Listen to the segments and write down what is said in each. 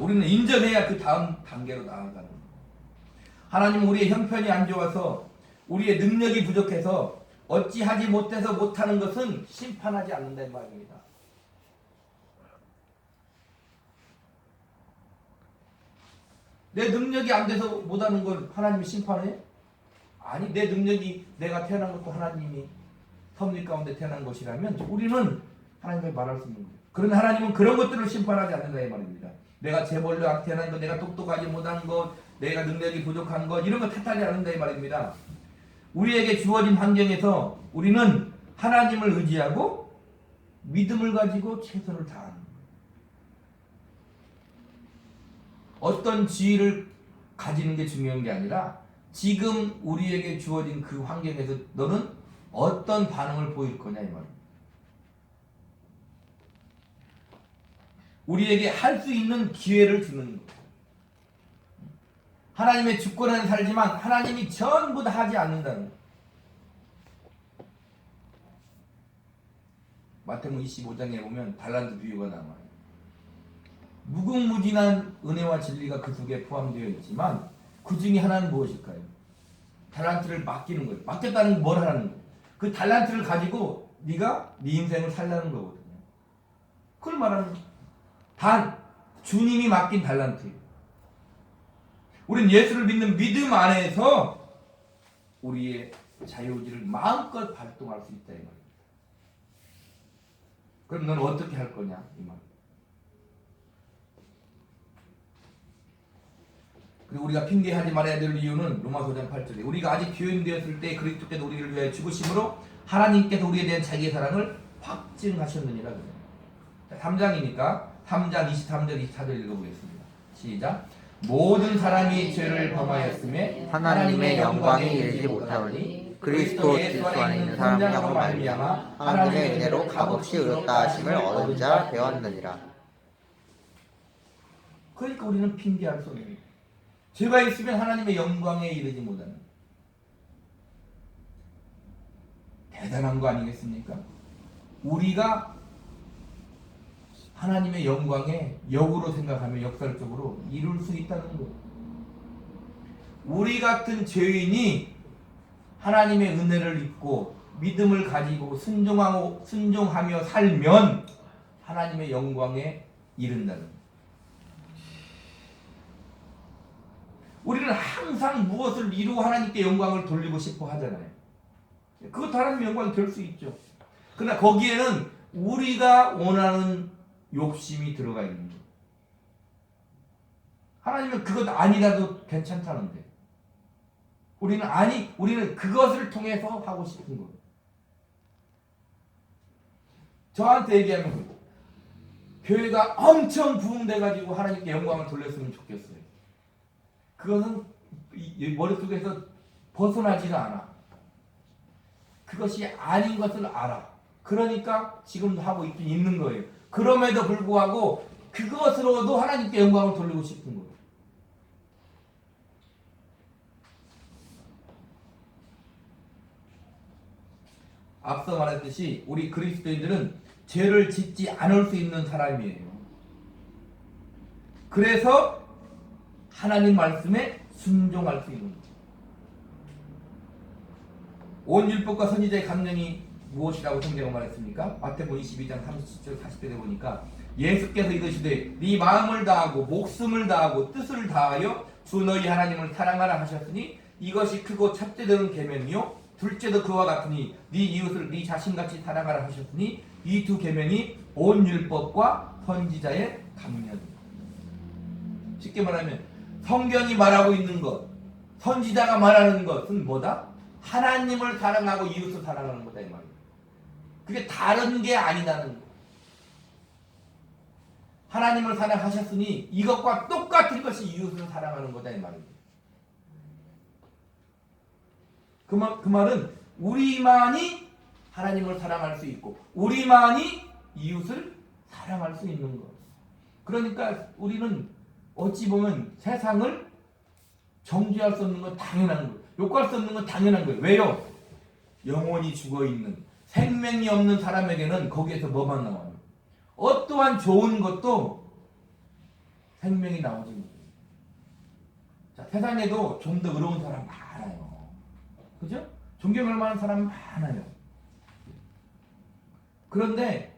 우리는 인정해야 그 다음 단계로 나아가는 거예요. 하나님은 우리의 형편이 안 좋아서 우리의 능력이 부족해서 어찌하지 못해서 못하는 것은 심판하지 않는다는 말입니다. 내 능력이 안 돼서 못하는 걸 하나님이 심판해? 아니, 내 능력이 내가 태어난 것도 하나님이 섭리 가운데 태어난 것이라면 우리는 하나님께 말할 수 있는 거예요. 그러나 하나님은 그런 것들을 심판하지 않는다 이 말입니다. 내가 재벌로 안 태어난 것, 내가 똑똑하지 못한 것, 내가 능력이 부족한 것, 이런 거 탓하지 않는다 이 말입니다. 우리에게 주어진 환경에서 우리는 하나님을 의지하고 믿음을 가지고 최선을 다하는 거예요. 어떤 지위를 가지는 게 중요한 게 아니라 지금 우리에게 주어진 그 환경에서 너는 어떤 반응을 보일 거냐 이 말입니다. 우리에게 할 수 있는 기회를 주는 거예요. 하나님의 주권에는 살지만 하나님이 전부 다 하지 않는다는 거예요. 마태복음 25장에 보면 달란트 비유가 나와요. 무궁무진한 은혜와 진리가 그 속에 포함되어 있지만 그 중에 하나는 무엇일까요? 달란트를 맡기는 거예요. 맡겼다는 건 뭘 하라는 거예요? 그 달란트를 가지고 네가 네 인생을 살라는 거거든요. 그걸 말하는 거예요. 단 주님이 맡긴 달란트예요. 우린 예수를 믿는 믿음 안에서 우리의 자유의지를 마음껏 발동할 수 있다 이 말입니다. 그럼 너는 어떻게 할 거냐 이 말. 그리고 우리가 핑계하지 말아야 될 이유는 로마서 5장 8절에 우리가 아직 교인 되었을 때 그리스도께서 우리를 위하여 죽으심으로 하나님께서 우리에 대한 자기의 사랑을 확증하셨느니라 그래요. 3장이니까 3장 23절 24절 읽어보겠습니다. 시작. 모든 사람이 죄를 범하였음에 하나님의 영광에 이르지 못하오니 그리스도 예수 안에 있는 사람으로 말미암아 하나님의 은혜로 값없이 의롭다 하심을 얻은 자 되었느니라. 그러니까 우리는 핑계할 수 없는 거예요. 죄가 있으면 하나님의 영광에 이르지 못하는 대단한 거 아니겠습니까? 우리가 하나님의 영광에 역으로 생각하면 역설적으로 이룰 수 있다는 거예요. 우리 같은 죄인이 하나님의 은혜를 입고 믿음을 가지고 순종하며 살면 하나님의 영광에 이른다는 거예요. 우리는 항상 무엇을 이루고 하나님께 영광을 돌리고 싶어 하잖아요. 그것도 하나님의 영광이 될 수 있죠. 그러나 거기에는 우리가 원하는 욕심이 들어가 있는 거예요. 하나님은 그것 아니라도 괜찮다는데 우리는 그것을 통해서 하고 싶은 거예요. 저한테 얘기하면 교회가 엄청 부흥돼가지고 하나님께 영광을 돌렸으면 좋겠어요. 그것은 머릿속에서 벗어나지가 않아. 그것이 아닌 것을 알아. 그러니까 지금도 하고 있는 거예요. 그럼에도 불구하고 그것으로도 하나님께 영광을 돌리고 싶은 거예요. 앞서 말했듯이 우리 그리스도인들은 죄를 짓지 않을 수 있는 사람이에요. 그래서 하나님 말씀에 순종할 수 있는 거예요. 온 율법과 선지자의 강령이 무엇이라고 성경은 말했습니까? 마태복음 22장 30절 40절에 보니까 예수께서 이르시되 네 마음을 다하고 목숨을 다하고 뜻을 다하여 주 너희 하나님을 사랑하라 하셨으니 이것이 크고 첫째 되는 계명이요 둘째도 그와 같으니 네 이웃을 네 자신같이 사랑하라 하셨으니 이 두 계명이 온 율법과 선지자의 강령입니다. 쉽게 말하면 성경이 말하고 있는 것, 선지자가 말하는 것은 뭐다? 하나님을 사랑하고 이웃을 사랑하는 거다 이 말이에요. 그게 다른 게 아니다는 거예요. 하나님을 사랑하셨으니 이것과 똑같은 것이 이웃을 사랑하는 거다 이 말이에요. 그 말은 우리만이 하나님을 사랑할 수 있고 우리만이 이웃을 사랑할 수 있는 것. 그러니까 우리는 어찌 보면 세상을 정죄할 수 없는 건 당연한 거예요. 욕할 수 없는 건 당연한 거예요. 왜요? 영혼이 죽어있는 생명이 없는 사람에게는 거기에서 뭐만 나와요? 어떠한 좋은 것도 생명이 나오지. 자, 세상에도 좀 더 의로운 사람 많아요. 그죠? 존경할 만한 사람 많아요. 그런데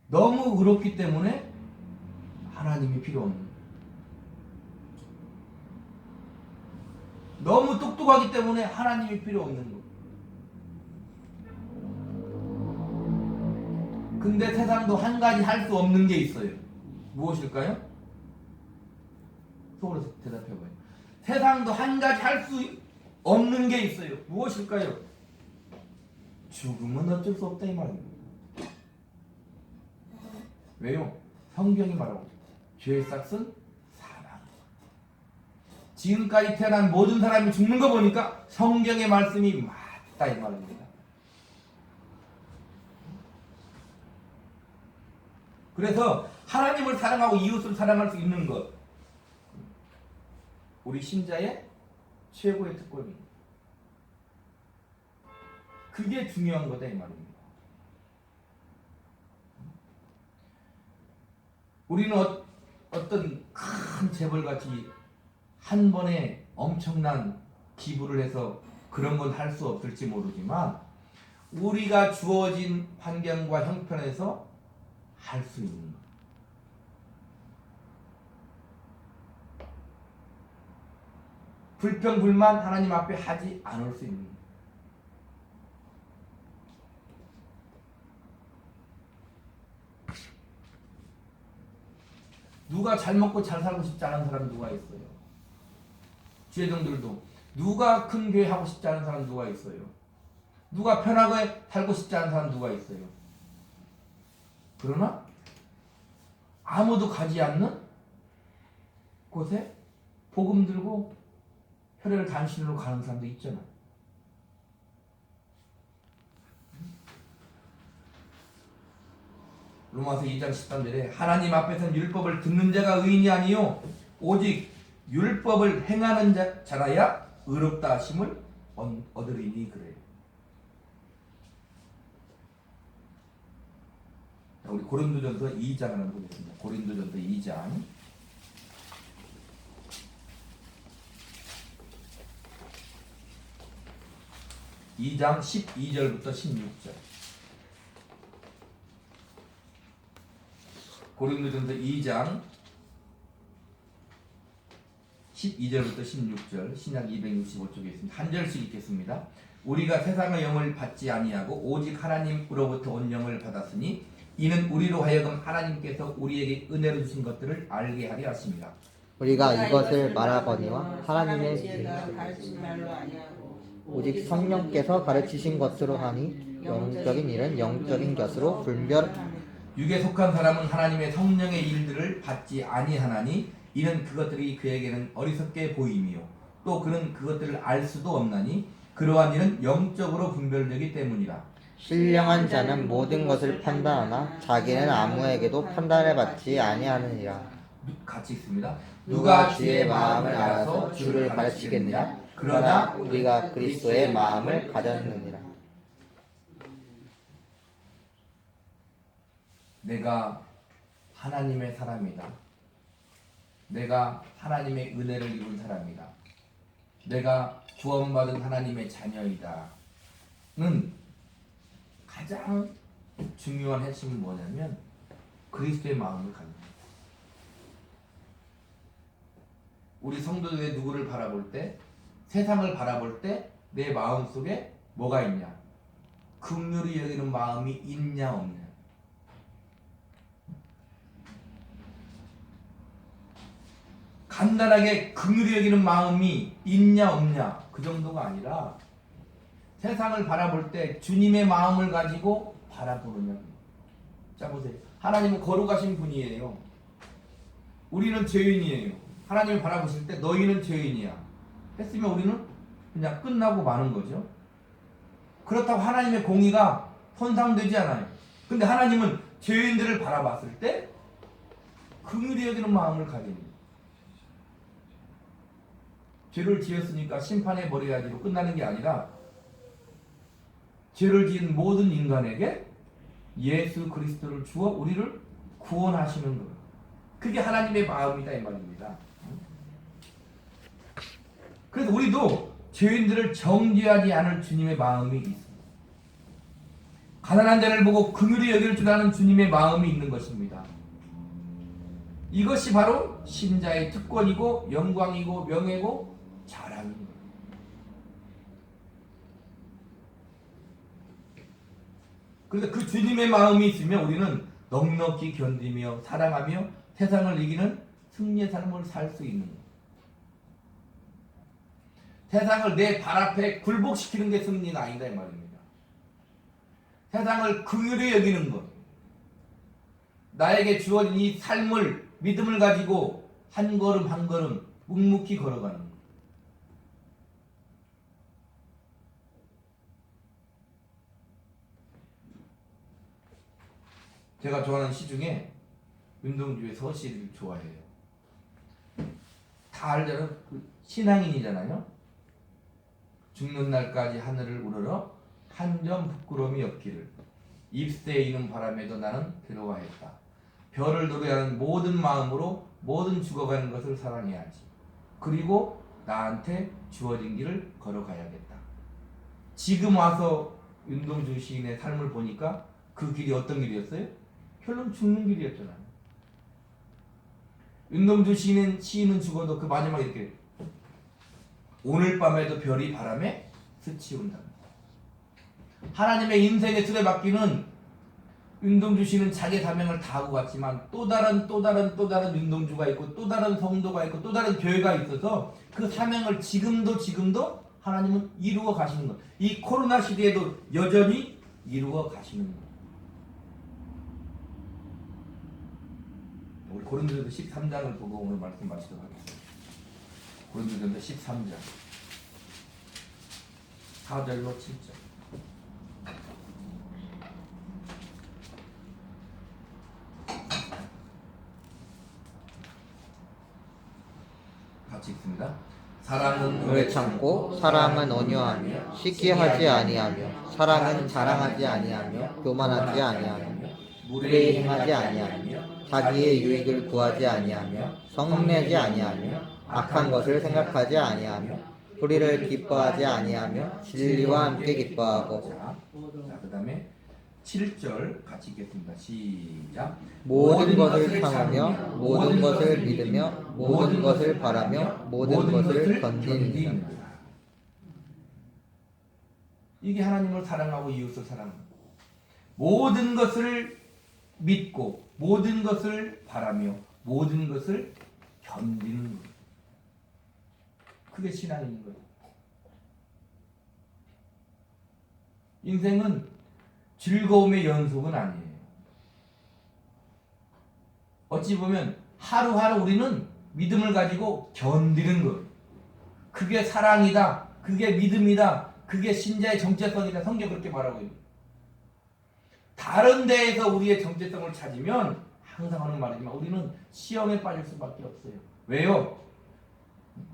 너무 의롭기 때문에 하나님이 필요 없는 거예요. 너무 똑똑하기 때문에 하나님이 필요 없는 거예요. 근데 세상도 한 가지 할 수 없는 게 있어요. 무엇일까요? 속으로 대답해봐요. 세상도 한 가지 할 수 없는 게 있어요. 무엇일까요? 죽음은 어쩔 수 없다 이 말입니다. 왜요? 성경이 말하고 죄의 삭은 사망. 지금까지 태어난 모든 사람이 죽는 거 보니까 성경의 말씀이 맞다 이 말입니다. 그래서 하나님을 사랑하고 이웃을 사랑할 수 있는 것, 우리 신자의 최고의 특권입니다. 그게 중요한 거다 이 말입니다. 우리는 어떤 큰 재벌같이 한 번에 엄청난 기부를 해서 그런 건 할 수 없을지 모르지만 우리가 주어진 환경과 형편에서 할 수 있는 것. 불평불만 하나님 앞에 하지 않을 수 있는 것. 누가 잘 먹고 잘 살고 싶지 않은 사람 누가 있어요? 지혜정들도 누가 큰 교회 하고 싶지 않은 사람 누가 있어요? 누가 편하게 살고 싶지 않은 사람 누가 있어요? 그러나 아무도 가지 않는 곳에 복음 들고 혈혈 단신으로 가는 사람도 있잖아. 로마서 2장 13절에 하나님 앞에서는 율법을 듣는 자가 의인이 아니요 오직 율법을 행하는 자라야 의롭다 하심을 얻으리니 그래요. 우리 고린도전서 2장 하나 보겠습니다. 고린도전서 2장 12절부터 16절. 고린도전서 2장 12절부터 16절 신약 265쪽에 있습니다. 한 절씩 읽겠습니다. 우리가 세상의 영을 받지 아니하고 오직 하나님으로부터 온 영을 받았으니 이는 우리로 하여금 하나님께서 우리에게 은혜로 주신 것들을 알게 하려 하십니다. 우리가 이것을 말하거니와 하나님의 지혜가 가르친 말로 아니하고 오직 성령께서 가르치신 것으로 하니 영적인 일은 영적인 것으로 분별. 육에 속한 사람은 하나님의 성령의 일들을 받지 아니하나니 이는 그것들이 그에게는 어리석게 보임이요 또 그는 그것들을 알 수도 없나니 그러한 일은 영적으로 분별되기 때문이라. 신령한 자는 모든 것을 판단하나 자기는 아무에게도 판단을 받지 아니하느니라. 같이 있습니다. 누가 주의 마음을 알아서 주를 가르치겠느냐? 그러나 우리가 그리스도의 마음을 가졌느니라. 내가 하나님의 사람이다. 내가 하나님의 은혜를 입은 사람이다. 내가 구원받은 하나님의 자녀이다. 는 가장 중요한 핵심은 뭐냐면 그리스도의 마음을 갖는 거예요. 우리 성도들의 누구를 바라볼 때, 세상을 바라볼 때 내 마음속에 뭐가 있냐? 긍휼히 여기는 마음이 있냐 없냐? 간단하게 긍휼히 여기는 마음이 있냐 없냐 그 정도가 아니라 세상을 바라볼 때 주님의 마음을 가지고 바라보느냐. 자 보세요. 하나님은 거룩하신 분이에요. 우리는 죄인이에요. 하나님을 바라보실 때 너희는 죄인이야 했으면 우리는 그냥 끝나고 마는 거죠. 그렇다고 하나님의 공의가 손상되지 않아요. 근데 하나님은 죄인들을 바라봤을 때 긍휼히 여기는 마음을 가집니다. 죄를 지었으니까 심판해 버려야지로 끝나는 게 아니라 죄를 지은 모든 인간에게 예수 그리스도를 주어 우리를 구원하시는 거예요. 그게 하나님의 마음이다 이 말입니다. 그래서 우리도 죄인들을 정죄하지 않을 주님의 마음이 있습니다. 가난한 자를 보고 긍휼히 여길 줄 아는 주님의 마음이 있는 것입니다. 이것이 바로 신자의 특권이고 영광이고 명예고 자랑입니다. 그래서 그 주님의 마음이 있으면 우리는 넉넉히 견디며 사랑하며 세상을 이기는 승리의 삶을 살 수 있는 거예요. 세상을 내 발 앞에 굴복시키는 게 승리는 아니다 이 말입니다. 세상을 긍휼히 여기는 것, 나에게 주어진 이 삶을 믿음을 가지고 한 걸음 한 걸음 묵묵히 걸어가는 것. 제가 좋아하는 시 중에 윤동주의 서시를 좋아해요. 다 알잖아요. 신앙인이잖아요. 죽는 날까지 하늘을 우러러 한 점 부끄러움이 없기를 입새에 이는 바람에도 나는 괴로워했다. 별을 노래하는 모든 마음으로 모든 죽어가는 것을 사랑해야지. 그리고 나한테 주어진 길을 걸어가야겠다. 지금 와서 윤동주 시인의 삶을 보니까 그 길이 어떤 길이었어요? 결론 죽는 길이었잖아요. 윤동주 시인은 죽어도 그 마지막에 이렇게 오늘 밤에도 별이 바람에 스치운다. 하나님의 인생의 수레바퀴는 윤동주 씨는 자기 사명을 다하고 갔지만 또 다른 윤동주가 있고 또 다른 성도가 있고 또 다른 교회가 있어서 그 사명을 지금도 하나님은 이루어 가시는 것. 이 코로나 시대에도 여전히 이루어 가시는 것. 우리 고린도전서 13장을 보고 오늘 말씀 마치도록 하겠습니다. 고린도전서 13장 4절로 7절. 같이 읽습니다. 사랑은 오래 참고 사랑은 온유하며 시기하지 아니하며 사랑은 자랑하지 아니하며 교만하지 아니하며 무례히 행하지 아니하며 자기의 유익을 구하지 아니하며 성내지 아니하며 악한 것을 생각하지 아니하며 불의를 기뻐하지 아니하며 진리와 함께 기뻐하고. 자, 그 다음에 7절 같이 읽겠습니다. 시작. 모든 것을 참으며 모든 것을 믿으며 모든 것을 바라며 모든 것을 견디느니라. 이게 하나님을 사랑하고 이웃을 사랑합니다. 모든 것을 믿고 모든 것을 바라며 모든 것을 견디는 것. 그게 신앙인 거예요. 인생은 즐거움의 연속은 아니에요. 어찌 보면 하루하루 우리는 믿음을 가지고 견디는 것. 그게 사랑이다. 그게 믿음이다. 그게 신자의 정체성이다. 성경 그렇게 말하고 있는. 다른 데에서 우리의 정체성을 찾으면 항상 하는 말이지만 우리는 시험에 빠질 수밖에 없어요. 왜요?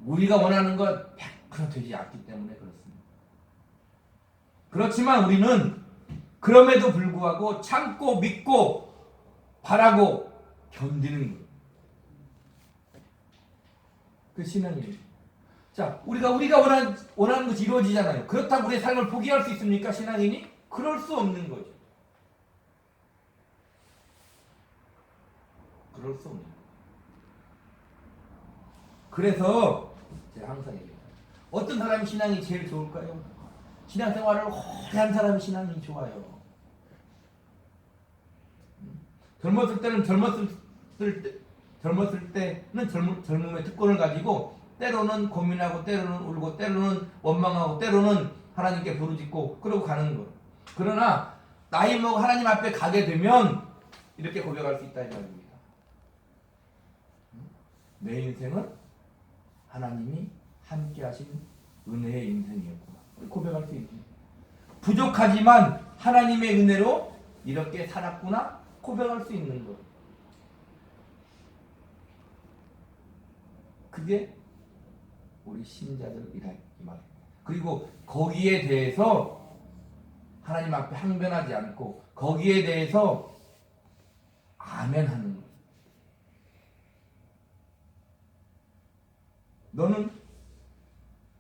우리가 원하는 것 100% 되지 않기 때문에 그렇습니다. 그렇지만 우리는 그럼에도 불구하고 참고 믿고 바라고 견디는 것. 그 신앙입니다. 자, 우리가 원하는 것이 이루어지잖아요. 그렇다고 우리의 삶을 포기할 수 있습니까? 신앙인이? 그럴 수 없는 거죠. 그럴 수 없는 거죠. 그래서 제가 항상 얘기해요. 어떤 사람이 신앙이 제일 좋을까요? 신앙생활을 오래 한 사람이 신앙이 좋아요. 젊었을 때는 젊음의 특권을 가지고 때로는 고민하고 때로는 울고 때로는 원망하고 때로는 하나님께 부르짖고 그러고 가는 거. 그러나 나이 먹어 하나님 앞에 가게 되면 이렇게 고백할 수 있다 이 말입니다. 내 인생은 하나님이 함께 하신 은혜의 인생이었구나. 고백할 수 있습니다. 부족하지만 하나님의 은혜로 이렇게 살았구나 고백할 수 있는 것. 그게 우리 신자들이라 이 말입니다. 그리고 거기에 대해서 하나님 앞에 항변하지 않고 거기에 대해서 아멘하는 것. 너는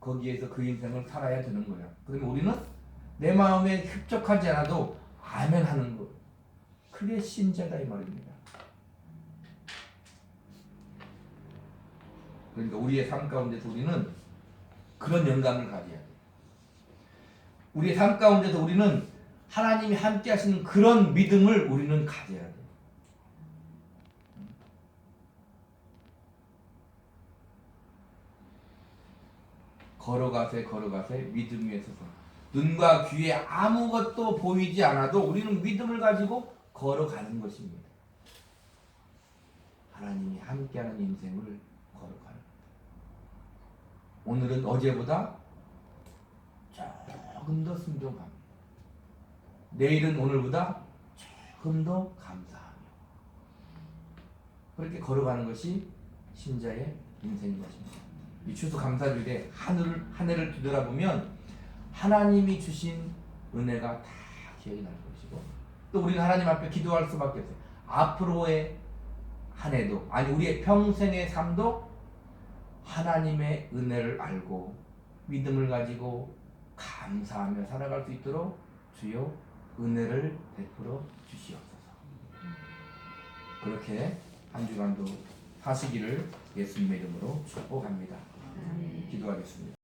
거기에서 그 인생을 살아야 되는 거야. 그러면 우리는 내 마음에 흡족하지 않아도 아멘 하는 거. 그게 신자다 이 말입니다. 그러니까 우리의 삶 가운데서 우리는 그런 영감을 가져야 돼. 우리의 삶 가운데서 우리는 하나님이 함께 하시는 그런 믿음을 우리는 가져야 돼. 걸어가세 믿음 위에 서서 눈과 귀에 아무것도 보이지 않아도 우리는 믿음을 가지고 걸어가는 것입니다. 하나님이 함께하는 인생을 걸어가는 것. 오늘은 어제보다 조금 더 순종합니다. 내일은 오늘보다 조금 더 감사하며 그렇게 걸어가는 것이 신자의 인생인 것입니다. 이 추수감사주일에 한 해를 뒤돌아보면 하나님이 주신 은혜가 다 기억이 날 것이고 또 우리는 하나님 앞에 기도할 수밖에 없어요. 앞으로의 한 해도 아니 우리의 평생의 삶도 하나님의 은혜를 알고 믿음을 가지고 감사하며 살아갈 수 있도록 주여 은혜를 베풀어 주시옵소서. 그렇게 한 주간도 사시기를 예수님의 이름으로 축복합니다. 기도하겠습니다.